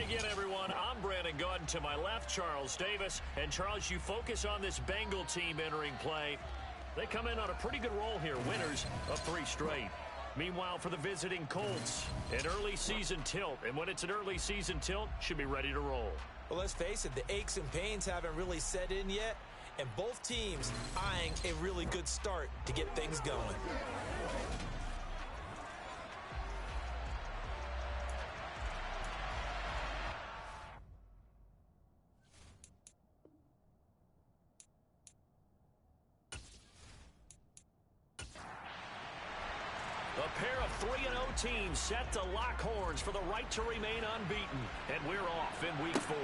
again, everyone. I'm Brandon Gordon. To my left, Charles Davis. And, Charles, you focus on this Bengal team entering play. They come in on a pretty good roll here, winners of 3 straight. Meanwhile, for the visiting Colts, an early season tilt. And when it's an early season tilt, should be ready to roll. Well, let's face it, the aches and pains haven't really set in yet. And both teams eyeing a really good start to get things going. A pair of 3-0 teams set to lock horns for the right to remain unbeaten. And we're off in week 4.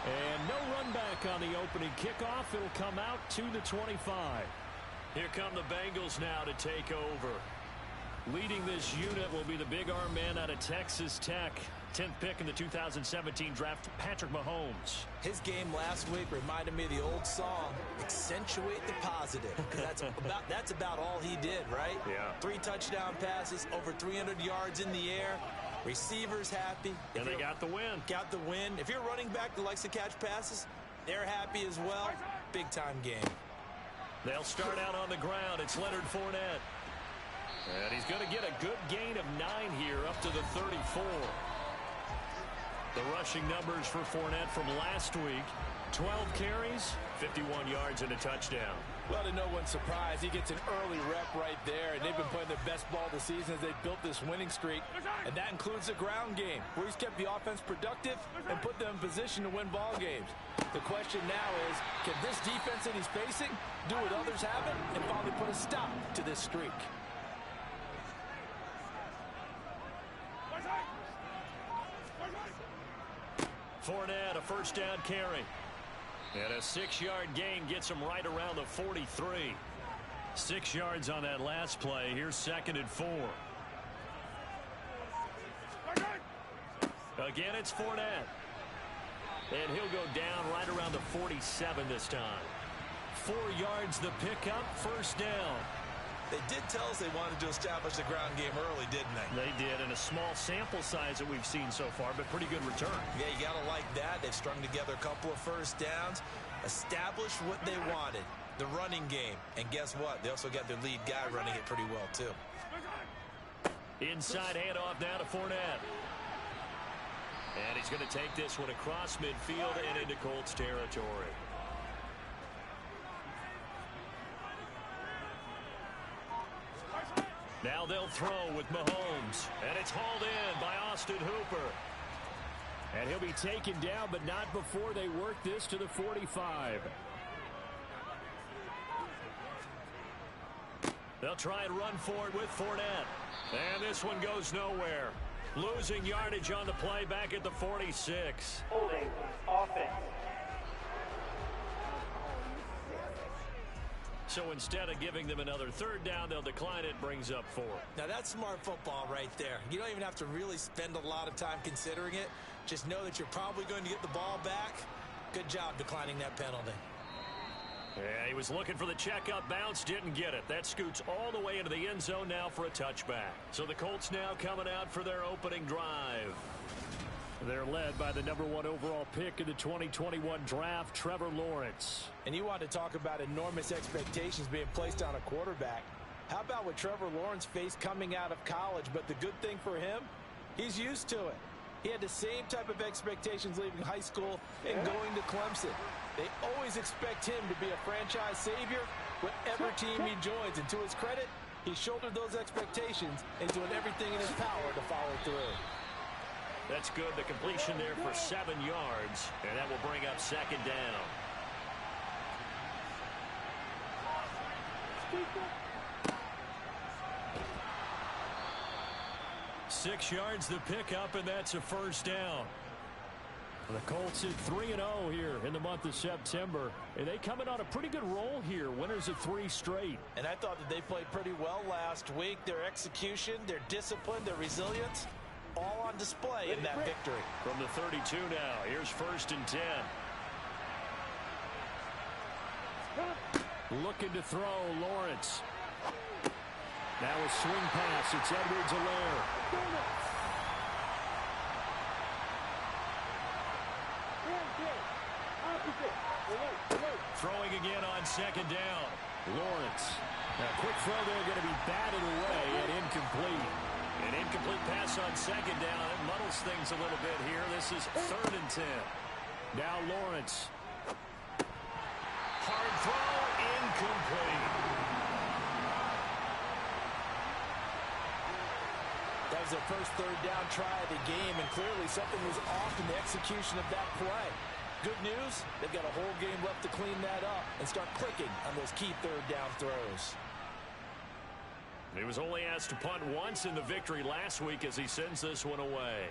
And no run back on the opening kickoff. It'll come out to the 25. Here come the Bengals now to take over. Leading this unit will be the big arm man out of Texas Tech. 10th pick in the 2017 draft, Patrick Mahomes. His game last week reminded me of the old song, Accentuate the Positive. Because that's about all he did, right? Yeah. 3 touchdown passes, over 300 yards in the air. Receivers happy. And they got the win. Got the win. If you're running back that likes to catch passes, they're happy as well. Big-time game. They'll start out on the ground. It's Leonard Fournette. And he's going to get a good gain of 9 here, up to the 34. The rushing numbers for Fournette from last week, 12 carries, 51 yards, and a touchdown. Well, to no one's surprise, he gets an early rep right there, and they've been playing their best ball this season as they've built this winning streak, and that includes the ground game, where he's kept the offense productive and put them in position to win ball games. The question now is, can this defense that he's facing do what others haven't and finally put a stop to this streak? Fournette, a first down carry. And a 6-yard gain gets him right around the 43. 6 yards on that last play. Here's 2nd and 4. Again, it's Fournette. And he'll go down right around the 47 this time. 4 yards the pickup, first down. They did tell us they wanted to establish the ground game early, didn't they? They did, and a small sample size that we've seen so far, but pretty good return. Yeah, you got to like that. They've strung together a couple of first downs, established what they wanted, the running game. And guess what? They also got their lead guy running it pretty well, too. Inside handoff now to Fournette. And he's going to take this one across midfield and into Colts territory. Now they'll throw with Mahomes. And it's hauled in by Austin Hooper. And he'll be taken down, but not before they work this to the 45. They'll try and run for it with Fournette. And this one goes nowhere. Losing yardage on the play back at the 46. Holding offense. So instead of giving them another 3rd down, they'll decline it, brings up 4. Now that's smart football right there. You don't even have to really spend a lot of time considering it. Just know that you're probably going to get the ball back. Good job declining that penalty. Yeah, he was looking for the checkup bounce, didn't get it. That scoots all the way into the end zone now for a touchback. So the Colts now coming out for their opening drive. They're led by the #1 overall pick in the 2021 draft, Trevor Lawrence. And you want to talk about enormous expectations being placed on a quarterback. How about what Trevor Lawrence faced coming out of college? But the good thing for him, he's used to it. He had the same type of expectations leaving high school and going to Clemson. They always expect him to be a franchise savior whatever team he joins. And to his credit, he shouldered those expectations and doing everything in his power to follow through. That's good. The completion there for 7 yards, and that will bring up 2nd down. Six yards the pickup, and that's a first down. The Colts at 3-0 here in the month of September. And they come in on a pretty good roll here. Winners of 3 straight. And I thought that they played pretty well last week. Their execution, their discipline, their resilience, all on display in that victory. From the 32 now, here's 1st and 10. Looking to throw, Lawrence. Now a swing pass. It's Edwards-Helaire. Throwing again on second down. Lawrence. Now, quick throw there, going to be batted away and incomplete. An incomplete pass on second down. It muddles things a little bit here. This is 3rd and 10. Now Lawrence. Hard throw, incomplete. That was their first 3rd down try of the game, and clearly something was off in the execution of that play. Good news, they've got a whole game left to clean that up and start clicking on those key 3rd down throws. He was only asked to punt once in the victory last week as he sends this one away.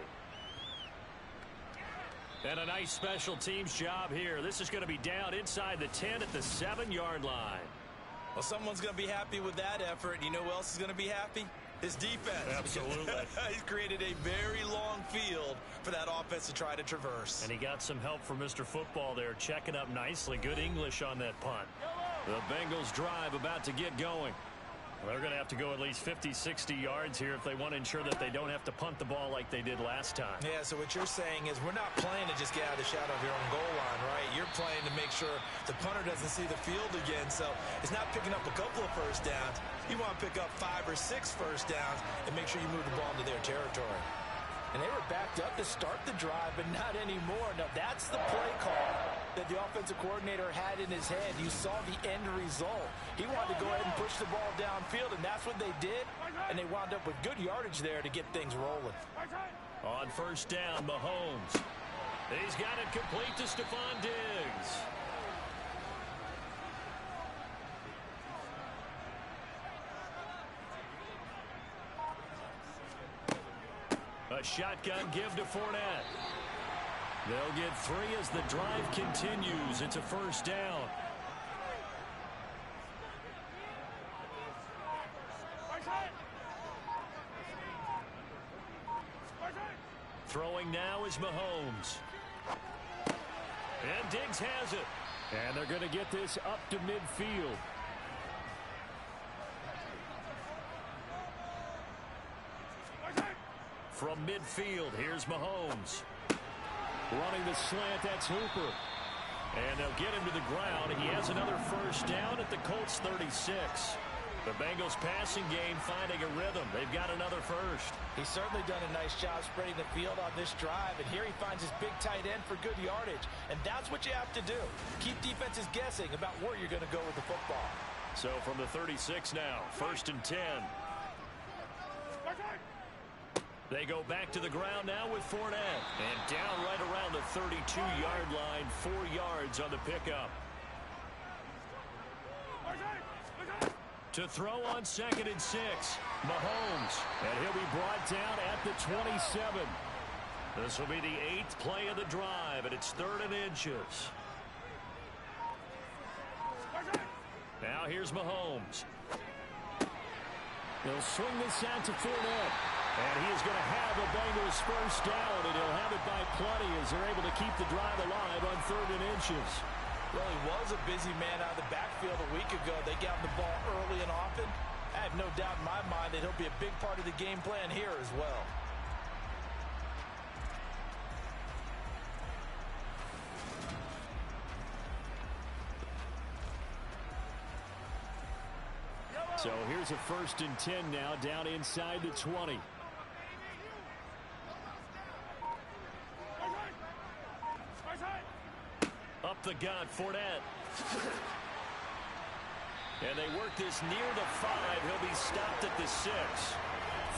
And a nice special teams job here. This is going to be down inside the 10 at the 7-yard line. Well, someone's going to be happy with that effort. You know who else is going to be happy? His defense. Absolutely. He's created a very long field for that offense to try to traverse. And he got some help from Mr. Football there, checking up nicely. Good English on that punt. The Bengals drive about to get going. They're going to have to go at least 50, 60 yards here if they want to ensure that they don't have to punt the ball like they did last time. Yeah, so what you're saying is we're not playing to just get out of the shadow of your own goal line, right? You're playing to make sure the punter doesn't see the field again. So it's not picking up a couple of first downs. You want to pick up 5 or 6 first downs and make sure you move the ball into their territory. And they were backed up to start the drive, but not anymore. Now, that's the play call that the offensive coordinator had in his head. You saw the end result. He wanted to go ahead and push the ball downfield, and that's what they did. And they wound up with good yardage there to get things rolling. On first down, Mahomes. He's got it complete to Stephon Diggs. A shotgun give to Fournette. They'll get 3 as the drive continues. It's a first down. Throwing now is Mahomes. And Diggs has it. And they're going to get this up to midfield. From midfield, here's Mahomes. Running the slant, that's Hooper. And they'll get him to the ground. He has another first down at the Colts 36. The Bengals passing game finding a rhythm. They've got another first. He's certainly done a nice job spreading the field on this drive, and here he finds his big tight end for good yardage. And that's what you have to do. Keep defenses guessing about where you're going to go with the football. So from the 36 now, 1st and 10. They go back to the ground now with Fournette. And down right around the 32-yard line, 4 yards on the pickup. To throw on 2nd and 6, Mahomes. And he'll be brought down at the 27. This will be the 8th play of the drive, and it's 3rd and inches. Now here's Mahomes. They'll swing this out to Fournette. And he is going to have the Bengals first down, and he'll have it by plenty as they're able to keep the drive alive on 3rd and inches. Well, he was a busy man out of the backfield a week ago. They got him the ball early and often. I have no doubt in my mind that he'll be a big part of the game plan here as well. So here's a 1st and 10 now, down inside the 20. Up the gut, Fournette. And they work this near the 5. He'll be stopped at the 6.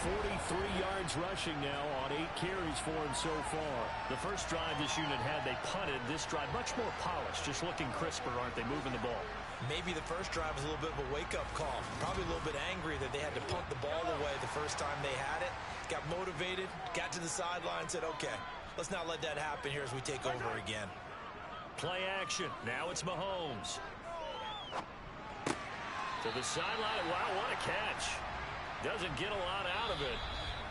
43 yards rushing now on 8 carries for him so far. The first drive this unit had, they punted. This drive, much more polished, just looking crisper, aren't they, moving the ball? Maybe the first drive was a little bit of a wake-up call. Probably a little bit angry that they had to punt the ball away the first time they had it. Got motivated, got to the sideline, said, okay, let's not let that happen here as we take over again. Play action. Now it's Mahomes. To the sideline. Wow, what a catch. Doesn't get a lot out of it,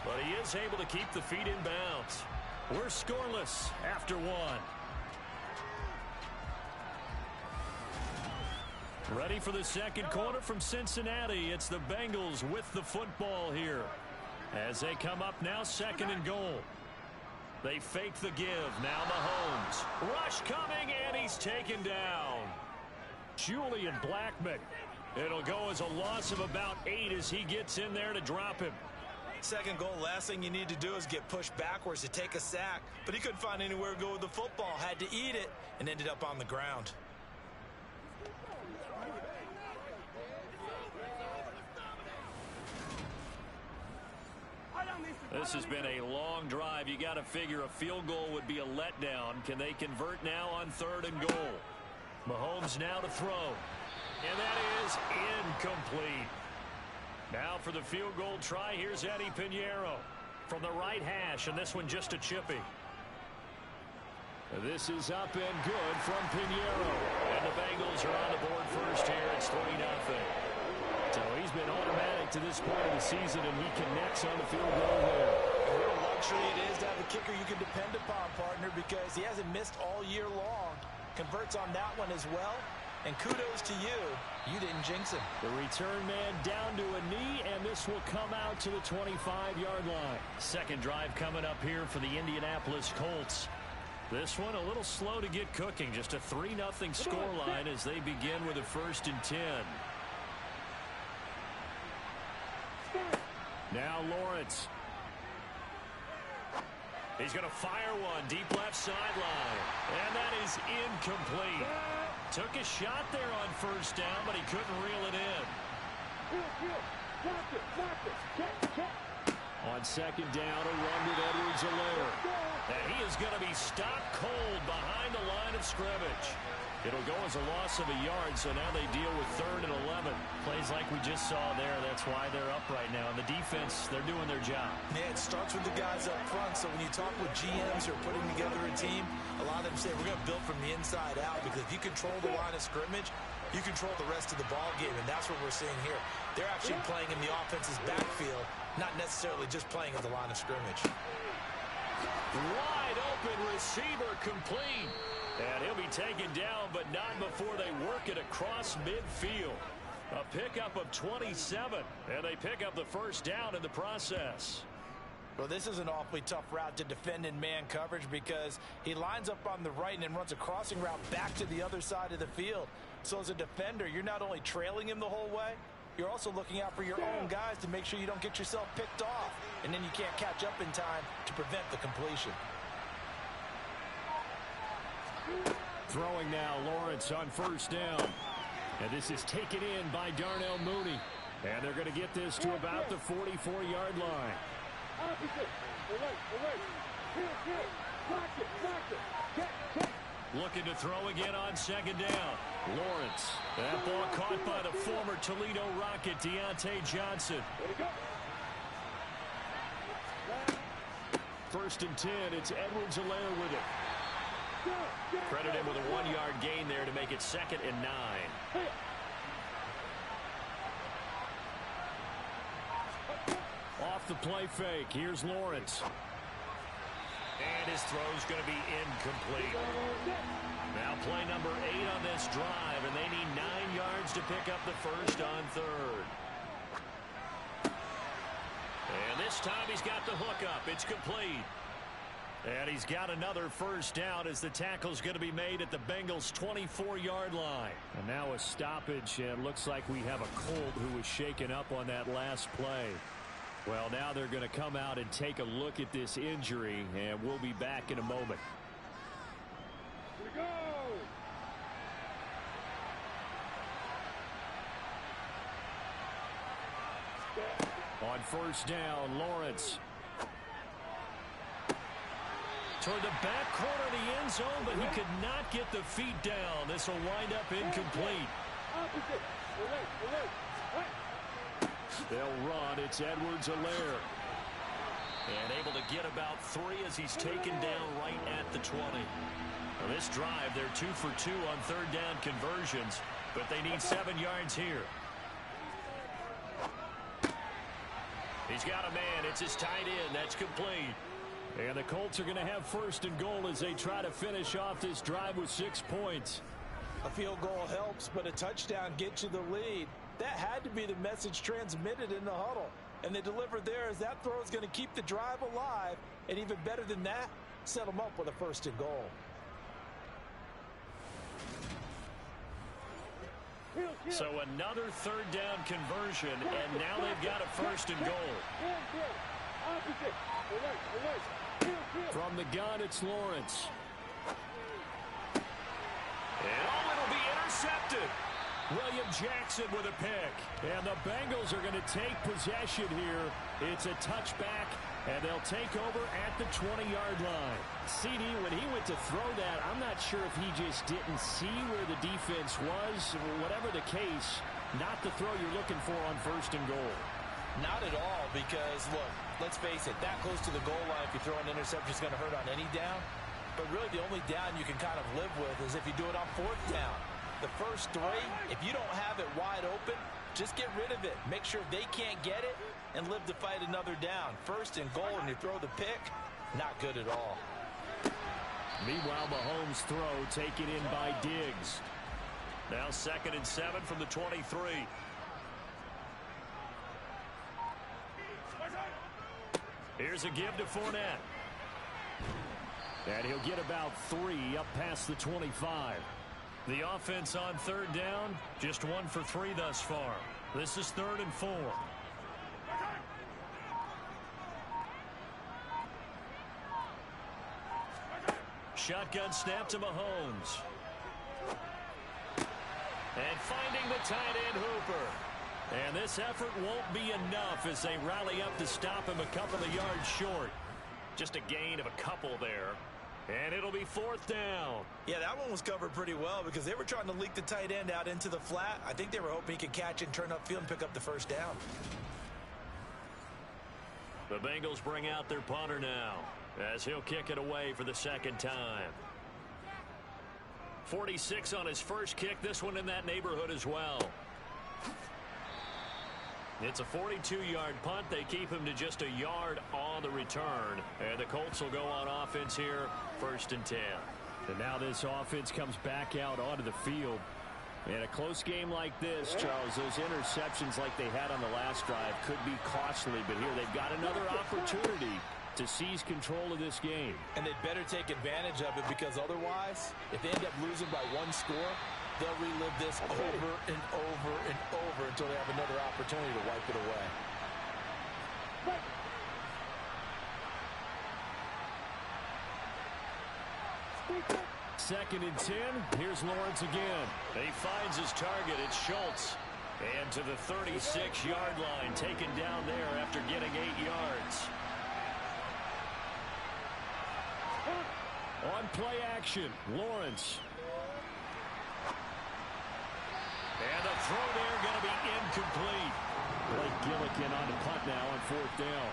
but he is able to keep the feet in bounds. We're scoreless after 1. Ready for the second quarter from Cincinnati. It's the Bengals with the football here as they come up now 2nd and goal. They fake the give. Now Mahomes. Rush coming, and he's taken down. Julian Blackmon. It'll go as a loss of about 8 as he gets in there to drop him. Second goal, last thing you need to do is get pushed backwards to take a sack. But he couldn't find anywhere to go with the football. Had to eat it and ended up on the ground. This has been a long drive. You got to figure a field goal would be a letdown. Can they convert now on 3rd and goal? Mahomes now to throw. And that is incomplete. Now for the field goal try, here's Eddie Pinheiro from the right hash, and this one just a chippy. This is up and good from Pinheiro. And the Bengals are on the board first here. It's 3-0. So he's been automatic to this point of the season, and he connects on the field goal there. And what a luxury it is to have a kicker you can depend upon, partner, because he hasn't missed all year long. Converts on that one as well. And kudos to you. You didn't jinx him. The return man down to a knee, and this will come out to the 25-yard line. Second drive coming up here for the Indianapolis Colts. This one a little slow to get cooking. Just a 3-0 scoreline as they begin with a 1st and 10. Now Lawrence. He's going to fire one deep left sideline. And that is incomplete. Took a shot there on 1st down, but he couldn't reel it in. On 2nd down, a run with Edwards-Helaire. And he is going to be stopped cold behind the line of scrimmage. It'll go as a loss of a yard, so now they deal with 3rd and 11. Plays like we just saw there. That's why they're up right now. And the defense, they're doing their job. Yeah, it starts with the guys up front. So when you talk with GMs who are putting together a team, a lot of them say we're going to build from the inside out, because if you control the line of scrimmage, you control the rest of the ball game, and that's what we're seeing here. They're actually playing in the offense's backfield, not necessarily just playing at the line of scrimmage. Wide open receiver complete. And he'll be taken down, but not before they work it across midfield. A pickup of 27, and they pick up the 1st down in the process. Well, this is an awfully tough route to defend in man coverage, because he lines up on the right and then runs a crossing route back to the other side of the field. So as a defender, you're not only trailing him the whole way, you're also looking out for your own guys to make sure you don't get yourself picked off. And then you can't catch up in time to prevent the completion. Throwing now, Lawrence on 1st down. And this is taken in by Darnell Mooney. And they're going to get this to about the 44-yard line. Looking to throw again on 2nd down. Lawrence. That ball caught by the former Toledo Rocket, Deontay Johnson. 1st and 10. It's Edwards-Helaire with it. Credit him with a 1-yard gain there to make it 2nd and 9. Off the play fake. Here's Lawrence. And his throw's going to be incomplete. Now play number 8 on this drive, and they need 9 yards to pick up the 1st on 3rd. And this time he's got the hook up. It's complete. And he's got another 1st down as the tackle's going to be made at the Bengals' 24-yard line. And now a stoppage, and looks like we have a Colt who was shaken up on that last play. Well, now they're going to come out and take a look at this injury, and we'll be back in a moment. Here we go. On 1st down, Lawrence. Toward the back corner of the end zone, but he could not get the feet down. This will wind up incomplete. They'll run. It's Edwards-Helaire. And able to get about 3 as he's taken down right at the 20. Now this drive, they're 2 for 2 on 3rd down conversions, but they need 7 yards here. He's got a man. It's his tight end. That's complete. And the Colts are going to have 1st and goal as they try to finish off this drive with 6 points. A field goal helps, but a touchdown gets you the lead. That had to be the message transmitted in the huddle. And they delivered there, as that throw is going to keep the drive alive. And even better than that, set them up with a 1st and goal. So another 3rd down conversion, and now they've got a 1st and goal. From the gun, it's Lawrence. And it'll be intercepted. William Jackson with a pick. And the Bengals are going to take possession here. It's a touchback, and they'll take over at the 20-yard line. CD, when he went to throw that, I'm not sure if he just didn't see where the defense was. Whatever the case, not the throw you're looking for on 1st and goal. Not at all, because, look, let's face it, that close to the goal line, if you throw an interception, is going to hurt on any down. But really, the only down you can kind of live with is if you do it on 4th down. The first 3, if you don't have it wide open, just get rid of it. Make sure they can't get it and live to fight another down. 1st and goal, and you throw the pick, not good at all. Meanwhile, Mahomes' throw taken in by Diggs. Now 2nd and 7 from the 23. Here's a give to Fournette. And he'll get about 3 up past the 25. The offense on 3rd down, just 1 for 3 thus far. This is 3rd and 4. Shotgun snap to Mahomes. And finding the tight end Hooper. And this effort won't be enough as they rally up to stop him a couple of yards short. Just a gain of a couple there. And it'll be 4th down. Yeah, that one was covered pretty well because they were trying to leak the tight end out into the flat. I think they were hoping he could catch it and turn upfield and pick up the 1st down. The Bengals bring out their punter now as he'll kick it away for the 2nd time. 46 on his first kick. This one in that neighborhood as well. It's a 42-yard punt. They keep him to just a yard on the return. And the Colts will go on offense here, 1st and 10. And now this offense comes back out onto the field. In a close game like this, Charles, those interceptions like they had on the last drive could be costly. But here they've got another opportunity to seize control of this game. And they'd better take advantage of it because otherwise, if they end up losing by 1 score, they'll relive this over and over and over until they have another opportunity to wipe it away. 2nd and 10. Here's Lawrence again. He finds his target. It's Schultz. And to the 36-yard line, taken down there after getting 8 yards. On play action, Lawrence. And the throw there going to be incomplete. Blake Gillikin on the punt now on 4th down.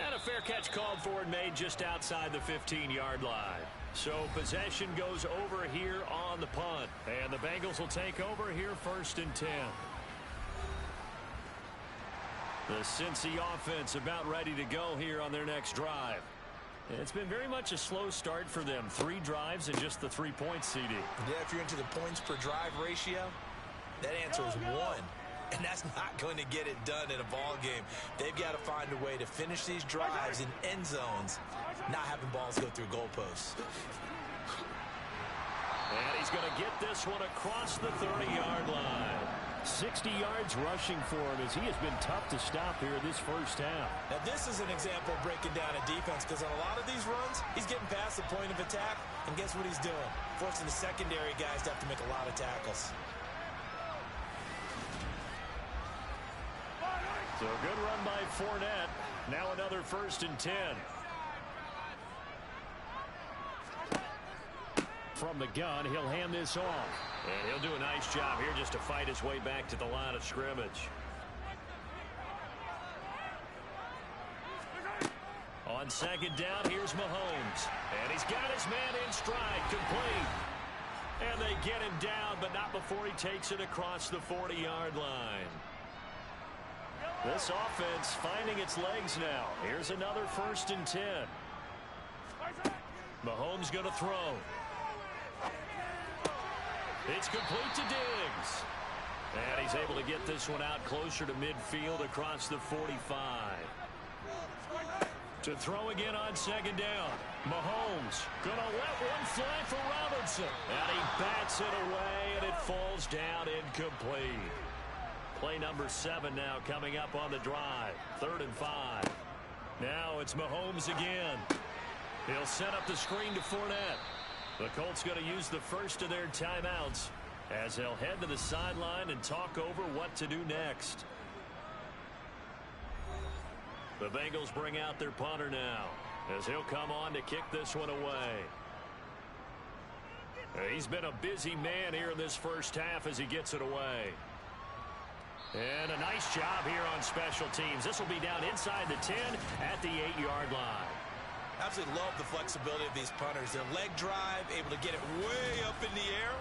And a fair catch called for and made just outside the 15-yard line. So possession goes over here on the punt. And the Bengals will take over here 1st and 10. The Cincy offense about ready to go here on their next drive. It's been very much a slow start for them. 3 drives and just the 3 points, CD. Yeah, if you're into the points per drive ratio, that answer is 1. And that's not going to get it done in a ball game. They've got to find a way to finish these drives in end zones, not having balls go through goalposts. And he's going to get this one across the 30-yard line. 60 yards rushing for him as he has been tough to stop here this first half. Now, this is an example of breaking down a defense because on a lot of these runs, he's getting past the point of attack, and guess what he's doing? Forcing the secondary guys to have to make a lot of tackles. So a good run by Fournette. Now another 1st and 10. From the gun, he'll hand this off. And he'll do a nice job here just to fight his way back to the line of scrimmage. On 2nd down, here's Mahomes. And he's got his man in stride, complete. And they get him down, but not before he takes it across the 40-yard line. This offense finding its legs now. Here's another 1st and 10. Mahomes going to throw. It's complete to Diggs. And he's able to get this one out closer to midfield across the 45. To throw again on second down. Mahomes going to let one fly for Robinson. And he bats it away, and it falls down incomplete. Play number 7 now coming up on the drive. 3rd and 5. Now it's Mahomes again. He'll set up the screen to Fournette. The Colts going to use the first of their timeouts as they'll head to the sideline and talk over what to do next. The Bengals bring out their punter now as he'll come on to kick this one away. He's been a busy man here in this first half as he gets it away. And a nice job here on special teams. This will be down inside the 10 at the 8-yard line. Absolutely love the flexibility of these punters. Their leg drive, able to get it way up in the air,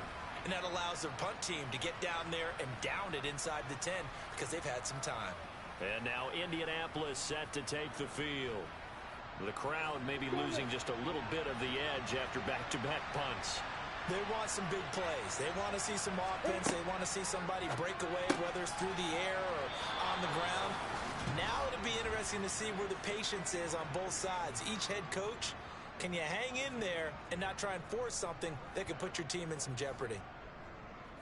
and that allows their punt team to get down there and down it inside the 10 because they've had some time. And now Indianapolis set to take the field. The crowd may be losing just a little bit of the edge after back-to-back punts. They want some big plays. They want to see some offense. They want to see somebody break away, whether it's through the air or on the ground. Now it'll be interesting to see where the patience is on both sides. Each head coach, can you hang in there and not try and force something that could put your team in some jeopardy?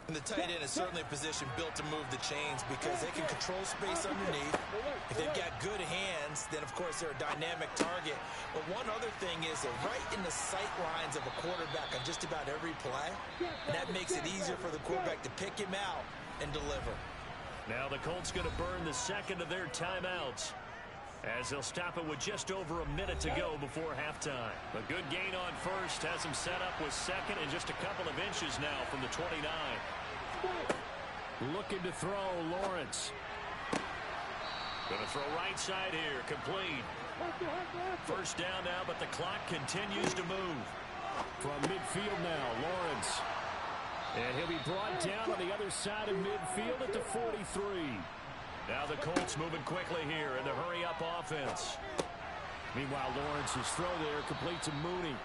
And the tight end is certainly a position built to move the chains because they can control space underneath. If they've got good hands, then, of course, they're a dynamic target. But one other thing is they're right in the sight lines of a quarterback on just about every play. And that makes it easier for the quarterback to pick him out and deliver. Now the Colts going to burn the second of their timeouts as they'll stop it with just over a minute to go before halftime. A good gain on first has him set up with second and just a couple of inches now from the 29. Looking to throw, Lawrence. Going to throw right side here, complete. First down now, but the clock continues to move. From midfield now, Lawrence. And he'll be brought down on the other side of midfield at the 43. Now the Colts moving quickly here in the hurry-up offense. Meanwhile, Lawrence's throw there complete to Mooney.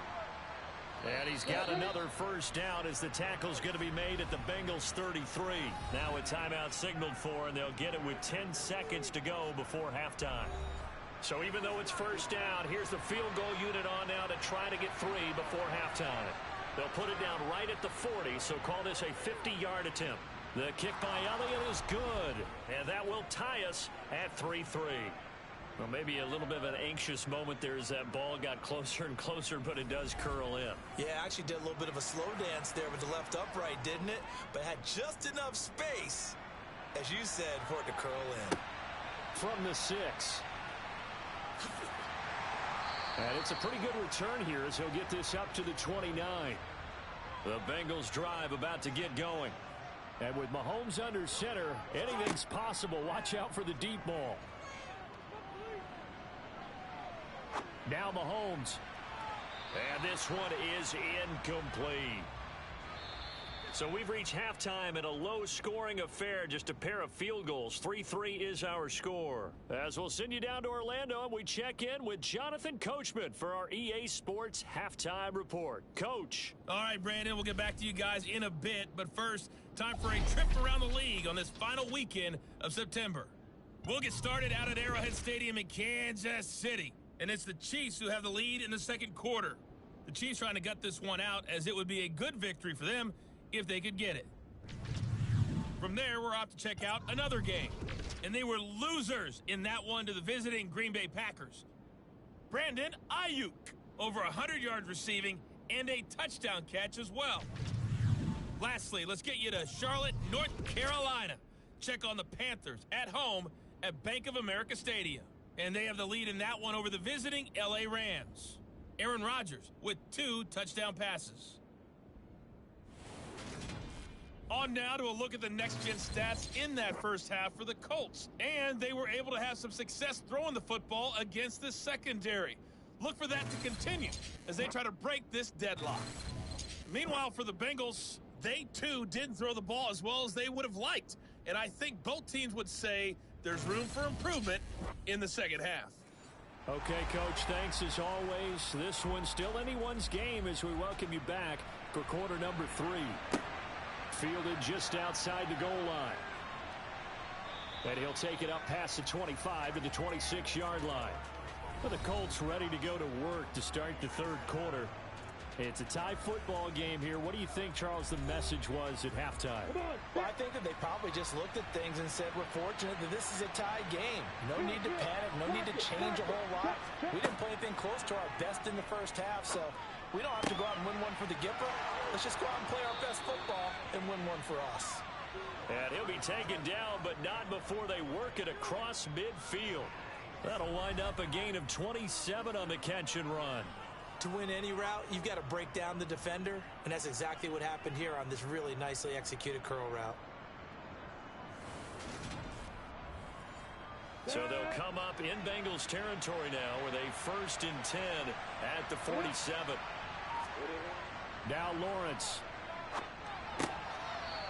And he's got another first down as the tackle's going to be made at the Bengals 33. Now a timeout signaled for, and they'll get it with 10 seconds to go before halftime. So even though it's first down, here's the field goal unit on now to try to get 3 before halftime. They'll put it down right at the 40, so call this a 50-yard attempt. The kick by Elliott is good, and that will tie us at 3-3. Well, maybe a little bit of an anxious moment there as that ball got closer and closer, but it does curl in. Yeah, actually did a little bit of a slow dance there with the left upright, didn't it? But had just enough space, as you said, for it to curl in. From the 6. And it's a pretty good return here as he'll get this up to the 29. The Bengals drive about to get going. And with Mahomes under center, anything's possible. Watch out for the deep ball. Now Mahomes. And this one is incomplete. So we've reached halftime in a low-scoring affair, just a pair of field goals. 3-3 is our score. As we'll send you down to Orlando, and we check in with Jonathan Coachman for our EA Sports Halftime Report. Coach. All right, Brandon, we'll get back to you guys in a bit. But first, time for a trip around the league on this final weekend of September. We'll get started out at Arrowhead Stadium in Kansas City. And it's the Chiefs who have the lead in the second quarter. The Chiefs trying to gut this one out, as it would be a good victory for them if they could get it. From there, we're off to check out another game. And they were losers in that one to the visiting Green Bay Packers. Brandon Ayuk, over 100 yards receiving and a touchdown catch as well. Lastly, let's get you to Charlotte, North Carolina. Check on the Panthers at home at Bank of America Stadium. And they have the lead in that one over the visiting L.A. Rams. Aaron Rodgers with 2 touchdown passes. On now to a look at the next-gen stats in that first half for the Colts. And they were able to have some success throwing the football against the secondary. Look for that to continue as they try to break this deadlock. Meanwhile, for the Bengals, they too didn't throw the ball as well as they would have liked. And I think both teams would say there's room for improvement in the second half. Okay, Coach, thanks as always. This one's still anyone's game as we welcome you back for quarter number 3. Fielded just outside the goal line. And he'll take it up past the 25 to the 26-yard line. Well, the Colts ready to go to work to start the third quarter. It's a tie football game here. What do you think, Charles, the message was at halftime? Well, I think that they probably just looked at things and said, we're fortunate that this is a tie game. No need to panic. No need to change a whole lot. We didn't play anything close to our best in the first half, so we don't have to go out and win one for the Gipper. Let's just go out and play our best football and win one for us. And he'll be taken down, but not before they work it across midfield. That'll wind up a gain of 27 on the catch and run. To win any route, you've got to break down the defender, and that's exactly what happened here on this really nicely executed curl route. So they'll come up in Bengals territory now with a 1st and 10 at the 47. Now Lawrence.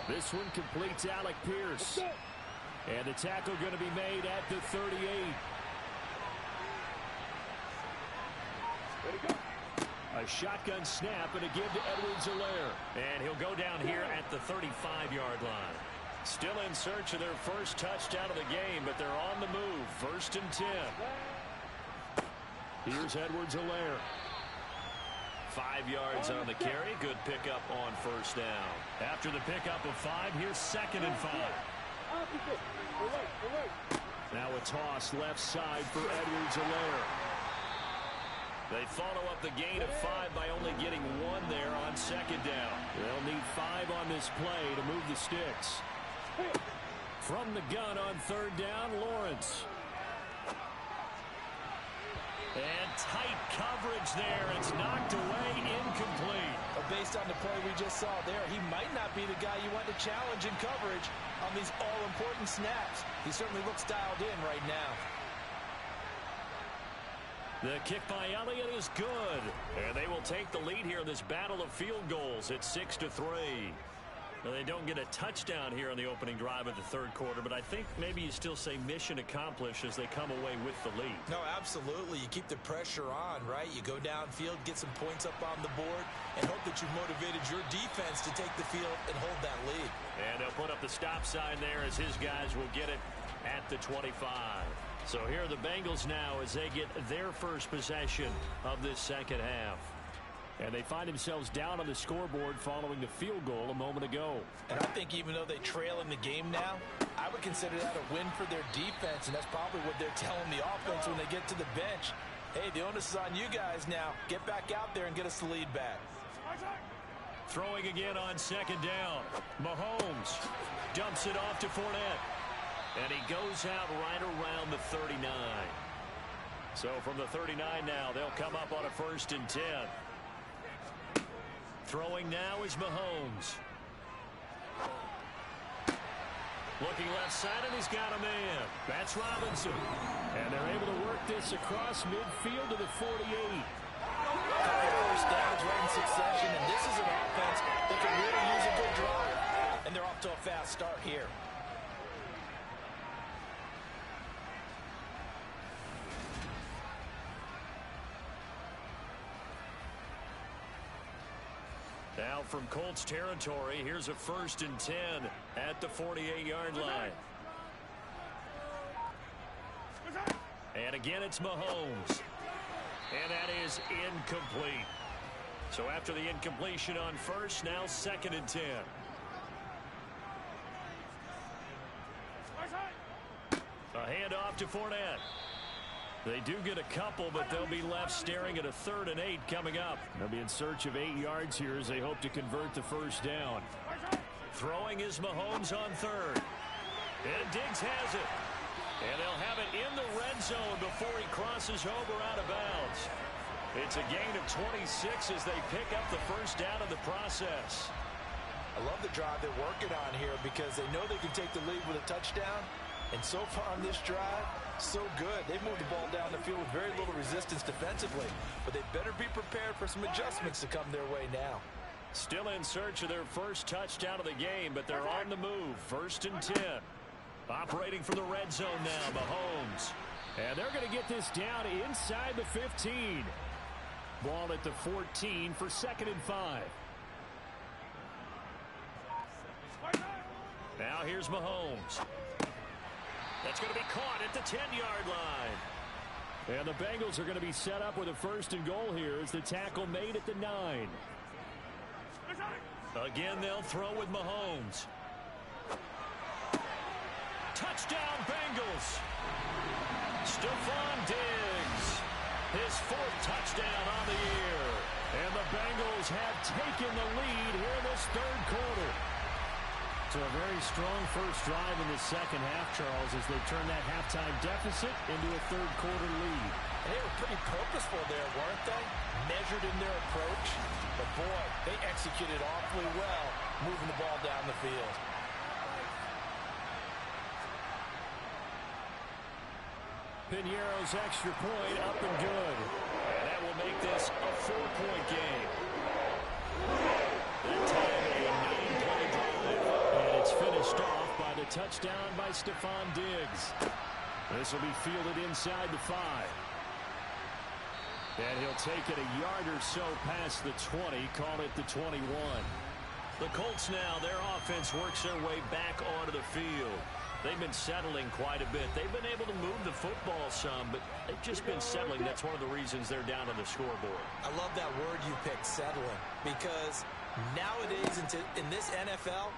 This one completes Alec Pierce. And the tackle going to be made at the 38. A shotgun snap and a give to Edwards-Helaire. And he'll go down here at the 35-yard line. Still in search of their first touchdown of the game, but they're on the move. 1st and 10. Here's Edwards-Helaire. 5 yards on the carry. Good pickup on 1st down. After the pickup of 5, here's 2nd and 5. Now a toss left side for Edwards-Helaire. They follow up the gain of 5 by only getting 1 there on 2nd down. They'll need 5 on this play to move the sticks. From the gun on 3rd down, Lawrence. And tight coverage there. It's knocked away, incomplete. But based on the play we just saw there, he might not be the guy you want to challenge in coverage on these all-important snaps. He certainly looks dialed in right now. The kick by Elliott is good. And they will take the lead here in this battle of field goals at 6-3. Now, they don't get a touchdown here on the opening drive of the third quarter, but I think maybe you still say mission accomplished as they come away with the lead. No, absolutely. You keep the pressure on, right? You go downfield, get some points up on the board, and hope that you've motivated your defense to take the field and hold that lead. And they'll put up the stop sign there as his guys will get it at the 25. So here are the Bengals now as they get their first possession of this second half. And they find themselves down on the scoreboard following the field goal a moment ago. And I think even though they trail in the game now, I would consider that a win for their defense, and that's probably what they're telling the offense when they get to the bench. Hey, the onus is on you guys now. Get back out there and get us the lead back. Throwing again on 2nd down. Mahomes dumps it off to Fournette. And he goes out right around the 39. So from the 39 now, they'll come up on a 1st and 10. Throwing now is Mahomes. Looking left side, and he's got a man. That's Robinson. And they're able to work this across midfield to the 48. First downs right in succession, and this is an offense that can really use a good drive. And they're off to a fast start here. Now from Colts territory, here's a 1st and 10 at the 48-yard line. And again, it's Mahomes. And that is incomplete. So after the incompletion on 1st, now 2nd and 10. A handoff to Fournette. They do get a couple, but they'll be left staring at a 3rd and 8 coming up. They'll be in search of 8 yards here as they hope to convert the 1st down. Throwing is Mahomes on 3rd. And Diggs has it. And they'll have it in the red zone before he crosses over out of bounds. It's a gain of 26 as they pick up the 1st down in the process. I love the drive they're working on here because they know they can take the lead with a touchdown. And so far on this drive, so good. They've moved the ball down the field with very little resistance defensively. But they better be prepared for some adjustments to come their way now. Still in search of their first touchdown of the game, but they're on the move. 1st and 10. Operating from the red zone now, Mahomes. And they're going to get this down inside the 15. Ball at the 14 for 2nd and 5. Now here's Mahomes. That's going to be caught at the 10-yard line. And the Bengals are going to be set up with a 1st and goal here as the tackle made at the 9. Again, they'll throw with Mahomes. Touchdown, Bengals. Stephon Diggs. His 4th touchdown on the year. And the Bengals have taken the lead here in this 3rd quarter. So a very strong first drive in the second half, Charles, as they turn that halftime deficit into a 3rd quarter lead. They were pretty purposeful there, weren't they? Measured in their approach. But, boy, they executed awfully well moving the ball down the field. Piñeiro's extra point up and good. And that will make this a 4-point game. That time a 9-play drive. And it's finished off by the touchdown by Stephon Diggs. This will be fielded inside the 5. And he'll take it a yard or so past the 20, call it the 21. The Colts now, their offense works their way back onto the field. They've been settling quite a bit. They've been able to move the football some, but they've just been settling. That's one of the reasons they're down on the scoreboard. I love that word you picked, settling, because nowadays in this NFL,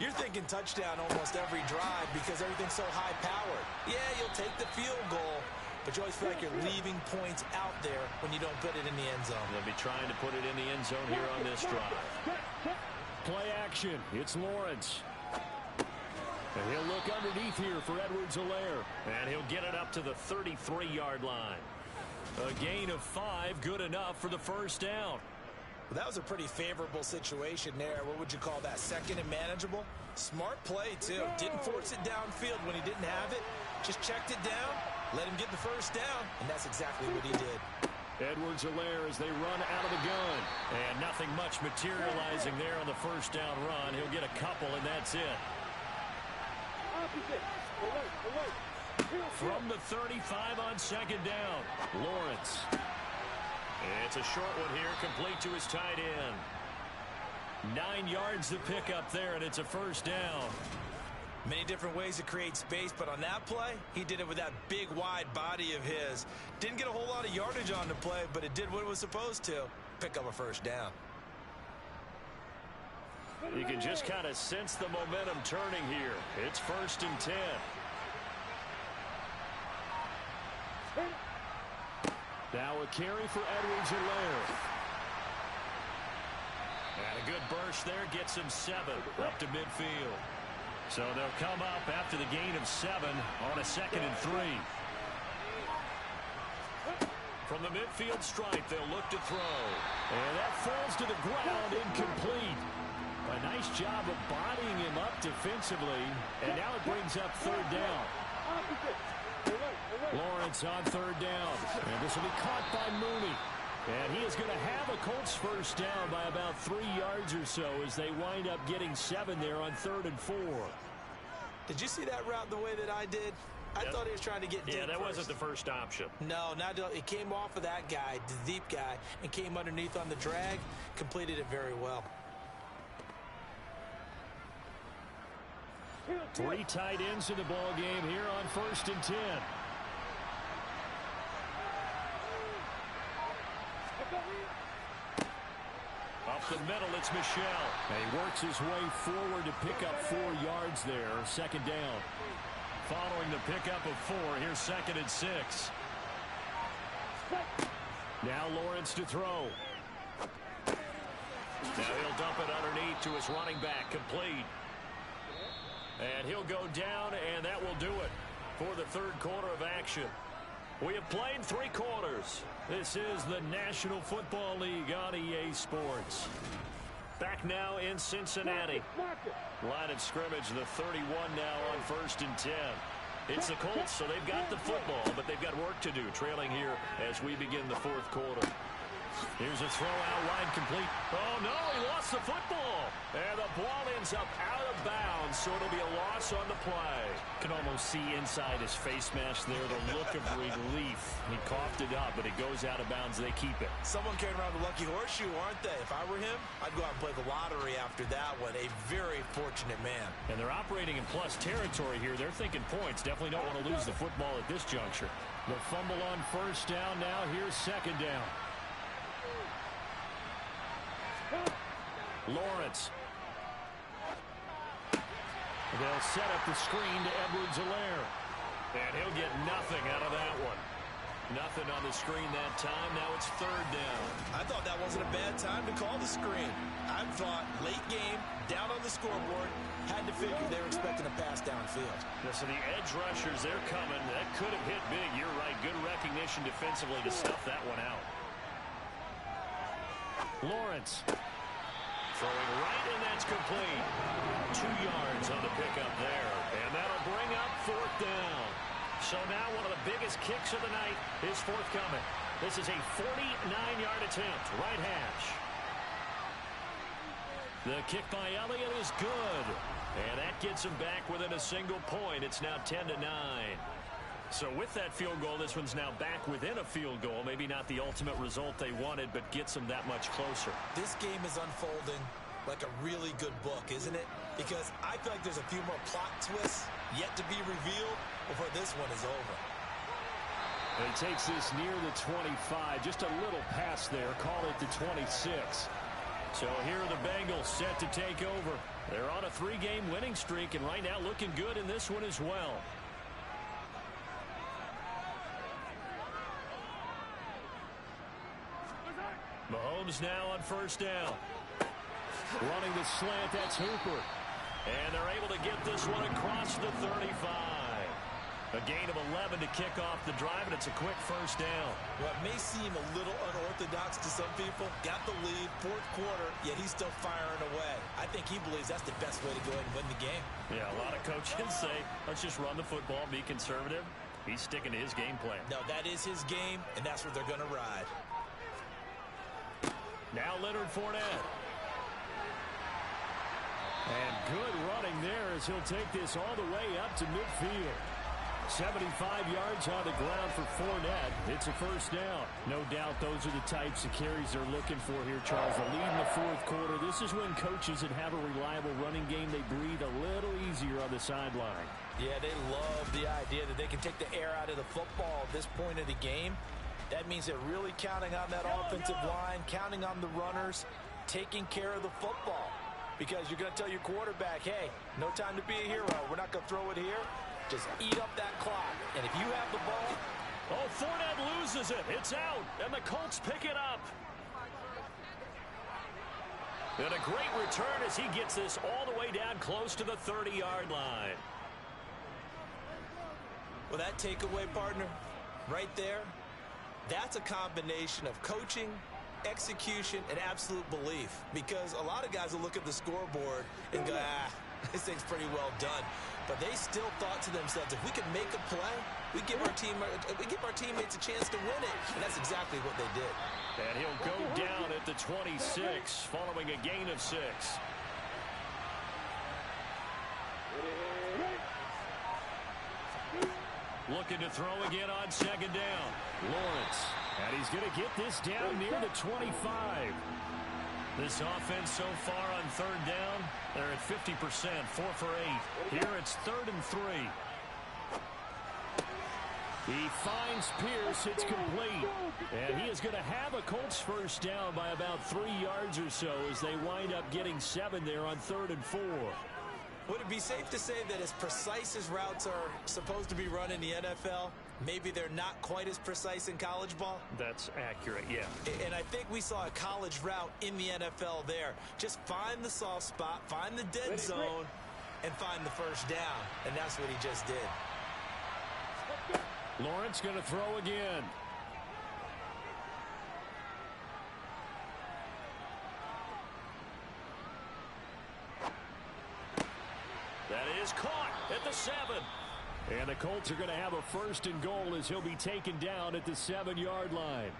you're thinking touchdown almost every drive because everything's so high-powered. Yeah, you'll take the field goal, but you always feel like you're leaving points out there when you don't put it in the end zone. They'll be trying to put it in the end zone here on this drive. Play action. It's Lawrence. And he'll look underneath here for Edwards-Helaire. And he'll get it up to the 33-yard line. A gain of 5, good enough for the first down. Well, that was a pretty favorable situation there. What would you call that? 2nd and manageable? Smart play, too. Didn't force it downfield when he didn't have it. Just checked it down, let him get the first down, and that's exactly what he did. Edwards-Helaire as they run out of the gun. And nothing much materializing there on the first down run. He'll get a couple, and that's it. From the 35 on 2nd down, Lawrence. It's a short one here, complete to his tight end. 9 yards to pick up there, and it's a first down. Many different ways to create space, but on that play, he did it with that big, wide body of his. Didn't get a whole lot of yardage on the play, but it did what it was supposed to. Pick up a first down. You can just kind of sense the momentum turning here. It's 1st and 10. Now a carry for Edwards-Helaire. And a good burst there gets him 7 up to midfield. So they'll come up after the gain of 7 on a 2nd and 3. From the midfield stripe, they'll look to throw. And that falls to the ground, incomplete. A nice job of bodying him up defensively. And now it brings up 3rd down. Lawrence on 3rd down. And this will be caught by Mooney. And he is going to have a Colts first down by about 3 yards or so as they wind up getting 7 there on 3rd and 4. Did you see that route the way that I did? I thought he was trying to get deep. Yeah, that first. wasn't the first option. No, it came off of that guy, the deep guy, and came underneath on the drag. Completed it very well. 3 tight ends in the ball game here on 1st and 10. Up the middle, it's Michel. And he works his way forward to pick up 4 yards there. 2nd down. Following the pickup of 4, here's 2nd and 6. Now Lawrence to throw. Now he'll dump it underneath to his running back, complete. And he'll go down, and that will do it for the 3rd quarter of action. We have played 3 quarters. This is the National Football League on EA Sports. Back now in Cincinnati. Line of scrimmage, the 31 now on 1st and 10. It's the Colts, so they've got the football, but they've got work to do, trailing here as we begin the 4th quarter. Here's a throw out wide complete. Oh, no, he lost the football. And the ball ends up out of bounds, so it'll be a loss on the play. Can almost see inside his face mask there the look of relief. He coughed it up, but it goes out of bounds. They keep it. Someone carrying around the lucky horseshoe, aren't they? If I were him, I'd go out and play the lottery after that one. A very fortunate man. And they're operating in plus territory here. They're thinking points. Definitely don't want to lose the football at this juncture. The fumble on first down now. Here's second down. Lawrence. They'll set up the screen to Edwards-Helaire. And he'll get nothing out of that one. Nothing on the screen that time. Now it's third down. I thought that wasn't a bad time to call the screen. I thought late game, down on the scoreboard, had to figure they were expecting a pass downfield. Yeah, so the edge rushers, they're coming. That could have hit big. You're right. Good recognition defensively to stuff that one out. Lawrence. Throwing right, and that's complete. 2 yards on the pickup there. And that'll bring up fourth down. So now one of the biggest kicks of the night is forthcoming. This is a 49-yard attempt, right hash. The kick by Elliott is good. And that gets him back within a single point. It's now 10-9. So with that field goal, this one's now back within a field goal. Maybe not the ultimate result they wanted, but gets them that much closer. This game is unfolding like a really good book, isn't it? Because I feel like there's a few more plot twists yet to be revealed before this one is over. And he takes this near the 25. Just a little pass there. Call it the 26. So here are the Bengals set to take over. They're on a 3-game winning streak, and right now looking good in this one as well. Mahomes now on first down. Running the slant, that's Hooper. And they're able to get this one across the 35. A gain of 11 to kick off the drive, and it's a quick first down. Well, it may seem a little unorthodox to some people. Got the lead, fourth quarter, yet he's still firing away. I think he believes that's the best way to go ahead and win the game. Yeah, a lot of coaches say, let's just run the football, be conservative. He's sticking to his game plan. No, that is his game, and that's what they're going to ride. Now Leonard Fournette. And good running there as he'll take this all the way up to midfield. 75 yards on the ground for Fournette. It's a first down. No doubt those are the types of carries they're looking for here, Charles. The lead in the fourth quarter. This is when coaches that have a reliable running game, they breathe a little easier on the sideline. Yeah, they love the idea that they can take the air out of the football at this point of the game. That means they're really counting on that offensive line, counting on the runners, taking care of the football. Because you're going to tell your quarterback, hey, no time to be a hero. We're not going to throw it here. Just eat up that clock. And if you have the ball... Oh, Fournette loses it. It's out. And the Colts pick it up. And a great return as he gets this all the way down close to the 30-yard line. Well, that takeaway, partner, right there, that's a combination of coaching, execution, and absolute belief. Because a lot of guys will look at the scoreboard and go, this thing's pretty well done. But they still thought to themselves, if we can make a play, we give our teammates a chance to win it. And that's exactly what they did. And he'll go down at the 26, following a gain of 6. Looking to throw again on second down. Lawrence. And he's going to get this down near the 25. This offense so far on third down, they're at 50%, 4 for 8. Here it's 3rd and 3. He finds Pierce. It's complete. And he is going to have a Colts first down by about 3 yards or so as they wind up getting 7 there on 3rd and 4. Would it be safe to say that as precise as routes are supposed to be run in the NFL, maybe they're not quite as precise in college ball? That's accurate, yeah. And I think we saw a college route in the NFL there. Just find the soft spot, find the dead zone, and find the first down. And that's what he just did. Lawrence going to throw again. That is caught at the 7. And the Colts are going to have a 1st and goal as he'll be taken down at the 7-yard line.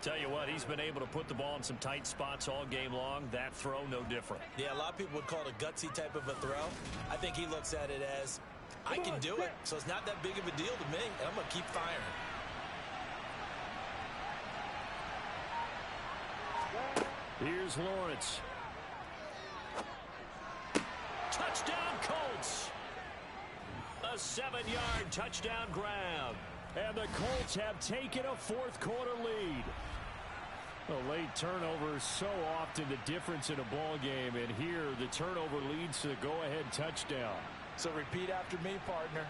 Tell you what, he's been able to put the ball in some tight spots all game long. That throw, no different. Yeah, a lot of people would call it a gutsy type of a throw. I think he looks at it as, I can do it, so it's not that big of a deal to me, and I'm going to keep firing. Here's Lawrence. Touchdown, Colts. A 7-yard touchdown grab. And the Colts have taken a fourth-quarter lead. A late turnover is so often the difference in a ball game, and here the turnover leads to the go-ahead touchdown. So repeat after me, partner.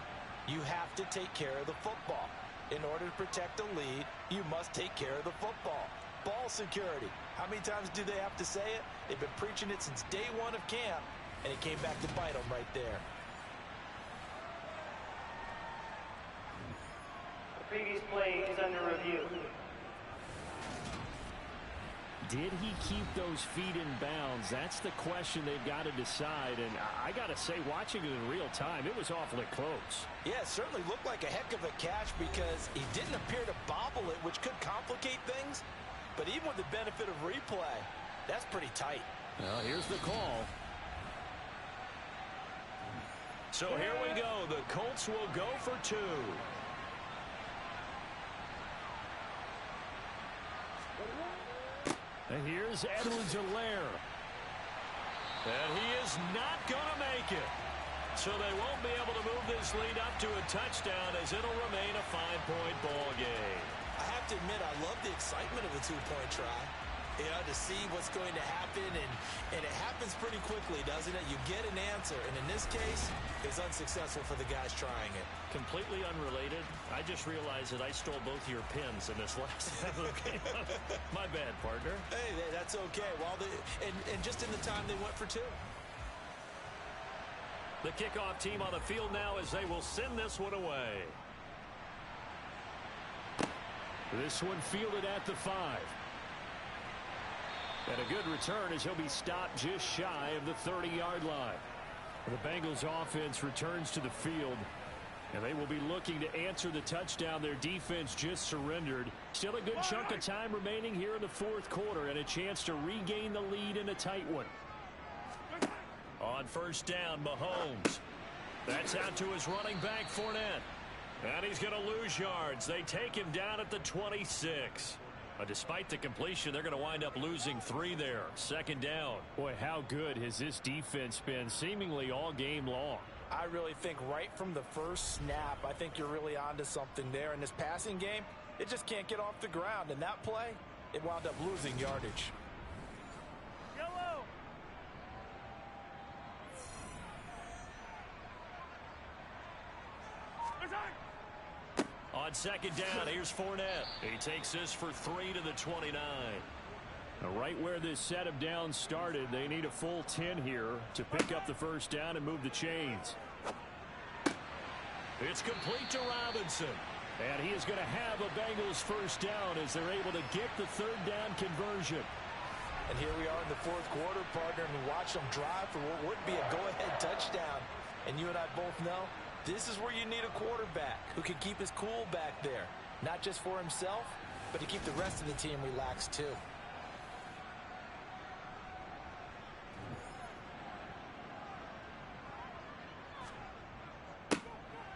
You have to take care of the football. In order to protect the lead, you must take care of the football. Ball security. How many times do they have to say it? They've been preaching it since day one of camp, and it came back to bite them right there. The previous play is under review. Did he keep those feet in bounds? That's the question they've got to decide. And I got to say, watching it in real time, it was awfully close. Yeah, it certainly looked like a heck of a catch because he didn't appear to bobble it, which could complicate things. But even with the benefit of replay, that's pretty tight. Well, here's the call. So here we go. The Colts will go for 2. And here's Edwards-Helaire. And he is not going to make it. So they won't be able to move this lead up to a touchdown as it'll remain a 5-point ball game. I have to admit, I love the excitement of a 2-point try. You know, to see what's going to happen, and it happens pretty quickly, doesn't it? You get an answer, and in this case, it's unsuccessful for the guys trying it. Completely unrelated. I just realized that I stole both of your pins in this last game. My bad, partner. Hey, that's okay. Well, and just in the time they went for 2. The kickoff team on the field now as they will send this one away. This one fielded at the 5. And a good return as he'll be stopped just shy of the 30-yard line. The Bengals offense returns to the field, and they will be looking to answer the touchdown their defense just surrendered. Still a good chunk of time remaining here in the fourth quarter and a chance to regain the lead in a tight one. On first down, Mahomes. That's out to his running back, Fournette. And he's going to lose yards. They take him down at the 26. Despite the completion, they're going to wind up losing 3 there. Second down. Boy, how good has this defense been seemingly all game long? I really think right from the first snap, I think you're really onto something there. In this passing game, it just can't get off the ground. And that play, it wound up losing yardage. Yellow. On second down, here's Fournette. He takes this for 3 to the 29. Right where this set of downs started, they need a full 10 here to pick up the first down and move the chains. It's complete to Robinson. And he is going to have a Bengals first down as they're able to get the third down conversion. And here we are in the fourth quarter, partner, and watch them drive for what would be a go-ahead touchdown. And you and I both know this is where you need a quarterback who can keep his cool back there. Not just for himself, but to keep the rest of the team relaxed too.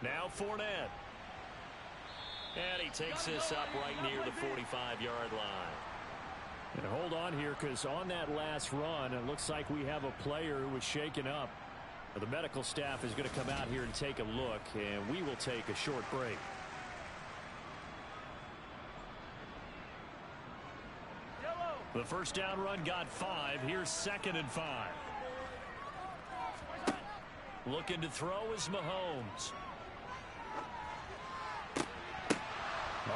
Now Fournette. And he takes this up right near the 45-yard line. And hold on here, because on that last run, it looks like we have a player who was shaken up. The medical staff is going to come out here and take a look, and we will take a short break. The first down run got 5. Here's 2nd and 5. Looking to throw is Mahomes.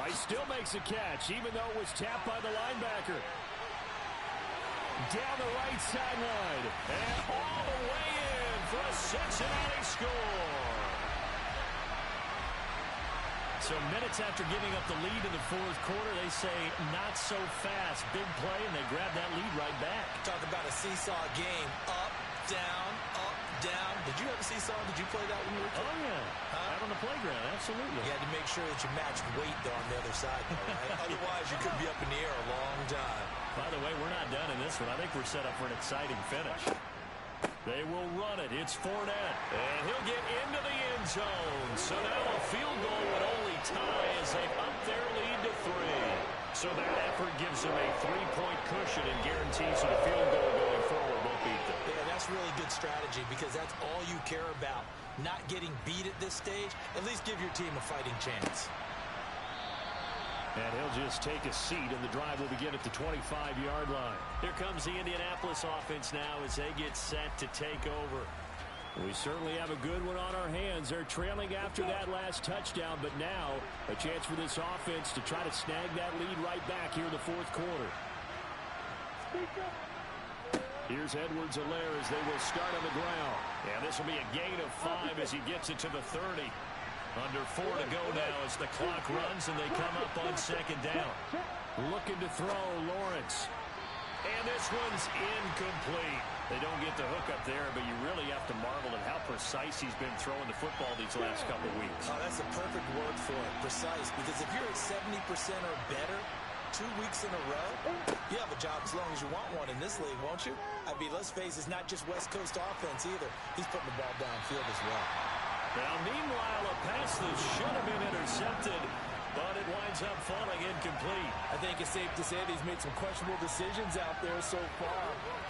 He still makes a catch, even though it was tapped by the linebacker. Down the right sideline. And all the way in for a Cincinnati score. So minutes after giving up the lead in the fourth quarter, they say not so fast. Big play, and they grab that lead right back. Talk about a seesaw game. Up, down, down. Did you ever see someone? Did you play that when you were a kid? Oh, yeah. Out on the playground, absolutely. You had to make sure that you matched weight, though, on the other side, though, right? Otherwise, you could be up in the air a long time. By the way, we're not done in this one. I think we're set up for an exciting finish. They will run it. It's Fournette. And he'll get into the end zone. So now a field goal would only tie as they up their lead to 3. So that effort gives them a 3-point cushion and guarantees that a field goal going forward won't beat them. Yeah, that's really good strategy because that's all you care about. Not getting beat at this stage. At least give your team a fighting chance. And he'll just take a seat, and the drive will begin at the 25-yard line. Here comes the Indianapolis offense now as they get set to take over. We certainly have a good one on our hands. They're trailing after that last touchdown, but now a chance for this offense to try to snag that lead right back here in the fourth quarter. Here's Edwards-Helaire as they will start on the ground. And this will be a gain of 5 as he gets it to the 30. Under 4 to go now as the clock runs and they come up on second down. Looking to throw, Lawrence. And this one's incomplete. They don't get the hook up there, but you really have to marvel at how precise he's been throwing the football these last couple of weeks. Oh, that's a perfect word for it, precise. Because if you're at 70% or better 2 weeks in a row, you have a job as long as you want one in this league, won't you? I mean, let's face it, it's not just West Coast offense either. He's putting the ball downfield as well. Now, meanwhile, a pass that should have been intercepted, but it winds up falling incomplete. I think it's safe to say that he's made some questionable decisions out there so far.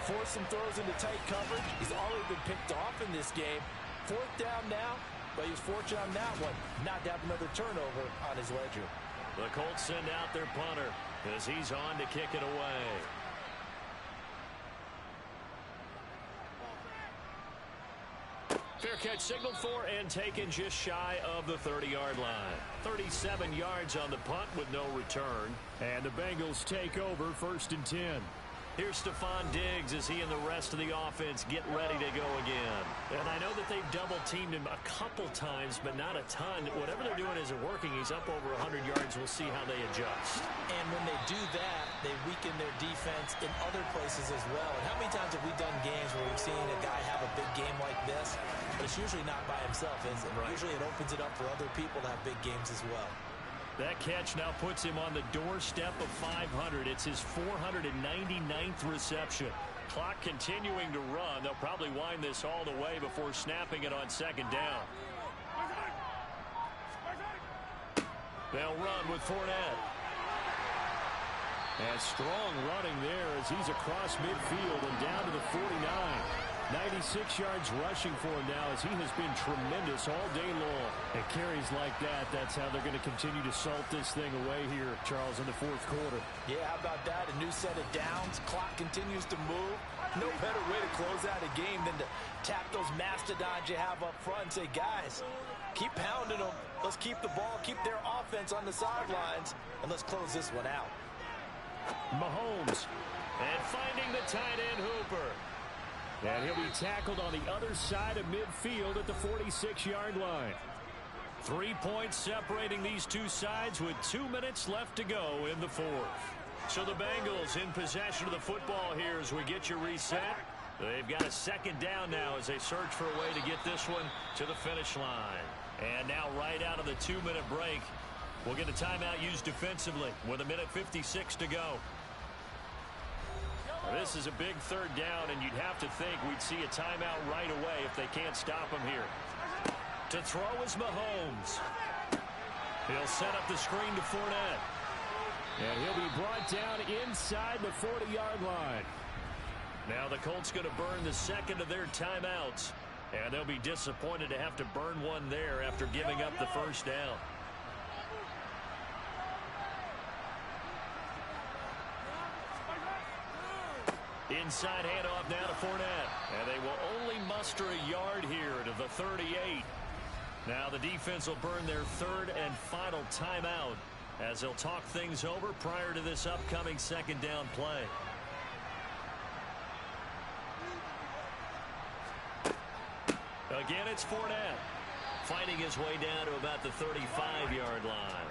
Forced some throws into tight coverage. He's already been picked off in this game. 4th down now, but he was fortunate on that one. Not to have another turnover on his ledger. The Colts send out their punter as he's on to kick it away. Fair catch signaled for and taken just shy of the 30-yard line. 37 yards on the punt with no return. And the Bengals take over 1st and 10. Here's Stephon Diggs as he and the rest of the offense get ready to go again. And I know that they've double-teamed him a couple times, but not a ton. Whatever they're doing isn't working. He's up over 100 yards. We'll see how they adjust. And when they do that, they weaken their defense in other places as well. And how many times have we done games where we've seen a guy have a big game like this? But it's usually not by himself, is it? Right. Usually it opens it up for other people to have big games as well. That catch now puts him on the doorstep of 500. It's his 499th reception. Clock continuing to run. They'll probably wind this all the way before snapping it on second down. They'll run with Fournette. And strong running there as he's across midfield and down to the 49. 96 yards rushing for him now as he has been tremendous all day long. And carries like that, that's how they're going to continue to salt this thing away here, Charles, in the fourth quarter. Yeah, how about that? A new set of downs. Clock continues to move. No better way to close out a game than to tap those mastodons you have up front and say, guys, keep pounding them. Let's keep the ball, keep their offense on the sidelines, and let's close this one out. Mahomes. And finding the tight end Hooper. And he'll be tackled on the other side of midfield at the 46-yard line. 3 points separating these two sides with 2 minutes left to go in the fourth. So the Bengals in possession of the football here as we get you reset. They've got a second down now as they search for a way to get this one to the finish line. And now right out of the 2-minute break, we'll get a timeout used defensively with 1:56 to go. This is a big third down, and you'd have to think we'd see a timeout right away if they can't stop him here. To throw is Mahomes. He'll set up the screen to Fournette. And he'll be brought down inside the 40-yard line. Now the Colts going to burn the second of their timeouts, and they'll be disappointed to have to burn one there after giving up the first down. Inside handoff now to Fournette. And they will only muster a yard here to the 38. Now the defense will burn their third and final timeout as they'll talk things over prior to this upcoming second down play. Again, it's Fournette fighting his way down to about the 35-yard line.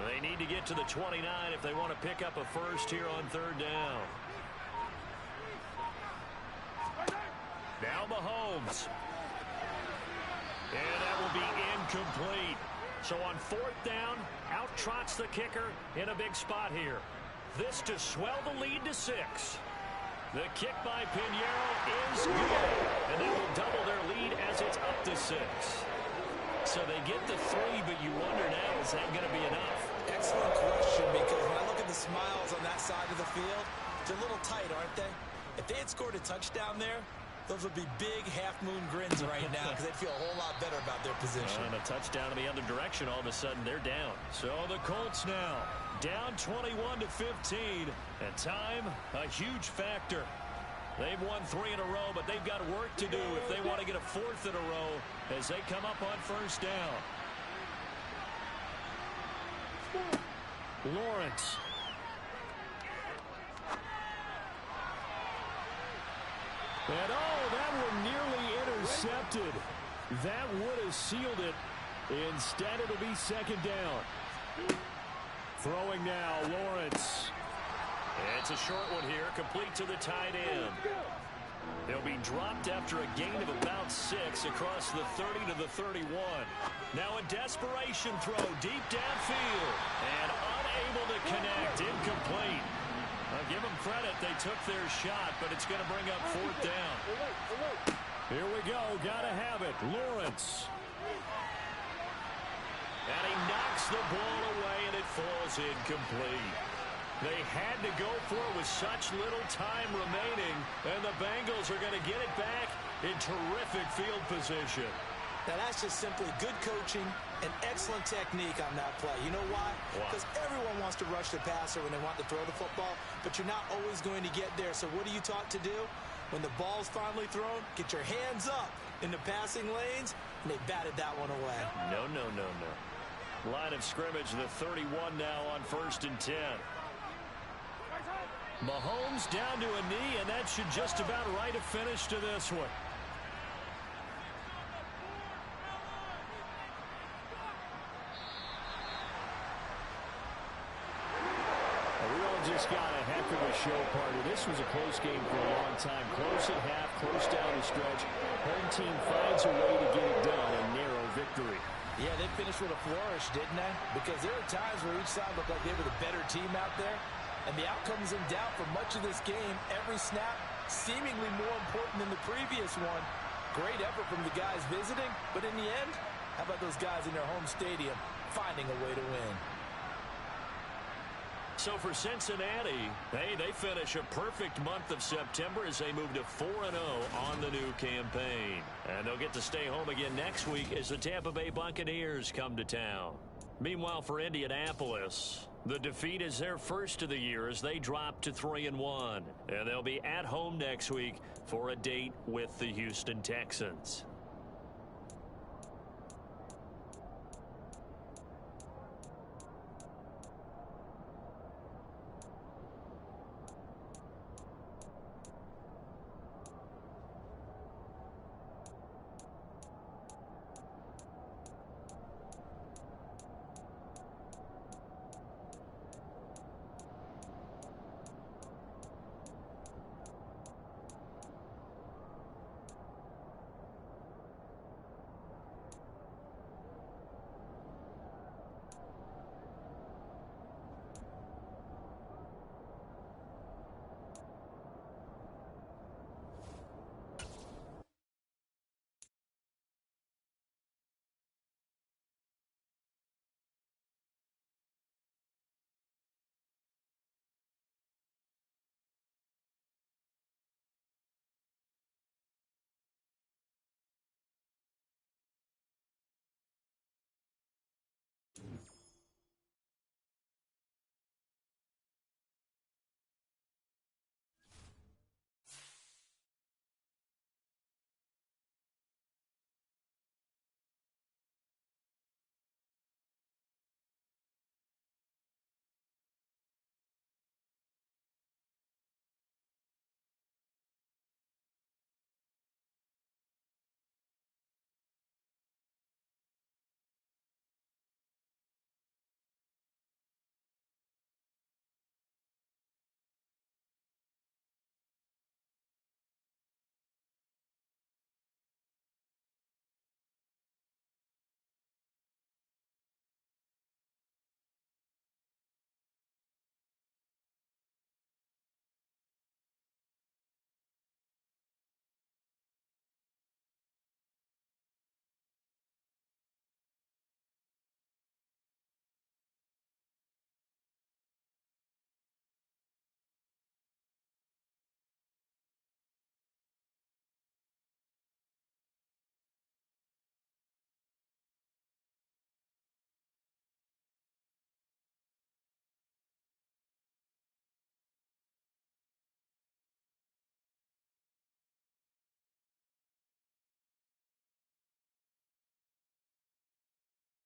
They need to get to the 29 if they want to pick up a first here on third down. Now Mahomes. And that will be incomplete. So on fourth down, out trots the kicker in a big spot here. This to swell the lead to 6. The kick by Pinheiro is good. And that will double their lead as it's up to 6. So they get the 3, but you wonder now, is that going to be enough? Excellent question, because when I look at the smiles on that side of the field, they're a little tight, aren't they? If they had scored a touchdown there, those would be big half-moon grins right now because they'd feel a whole lot better about their position. And a touchdown in the other direction, all of a sudden they're down. So the Colts now down 21-15, and time a huge factor. They've won 3 in a row, but they've got work to do if they want to get a 4th in a row as they come up on first down. Lawrence. And that one nearly intercepted. That would have sealed it. Instead, it'll be second down. Throwing now, Lawrence. It's a short one here, complete to the tight end. He'll be dropped after a gain of about 6 across the 30 to the 31. Now a desperation throw deep downfield. And unable to connect, incomplete. I'll give them credit, they took their shot, but it's going to bring up fourth down. Here we go, gotta have it, Lawrence. And he knocks the ball away, and it falls incomplete. They had to go for it with such little time remaining, and the Bengals are going to get it back in terrific field position. Now, that's just simply good coaching and excellent technique on that play. You know why? Because everyone wants to rush the passer when they want to throw the football, but you're not always going to get there. So what are you taught to do? When the ball's finally thrown, get your hands up in the passing lanes, and they batted that one away. No. Line of scrimmage, the 31 now on 1st and 10. Mahomes down to a knee, and that should just about write a finish to this one. We all just got a heck of a show party. This was a close game for a long time. Close at half, close down the stretch. Home team finds a way to get it done, a narrow victory. Yeah, they finished with a flourish, didn't they? Because there are times where each side looked like they were the better team out there. And the outcome's in doubt for much of this game. Every snap seemingly more important than the previous one. Great effort from the guys visiting. But in the end, how about those guys in their home stadium finding a way to win? So for Cincinnati, they finish a perfect month of September as they move to 4-0 on the new campaign. And they'll get to stay home again next week as the Tampa Bay Buccaneers come to town. Meanwhile, for Indianapolis, the defeat is their first of the year as they drop to 3-1. And they'll be at home next week for a date with the Houston Texans.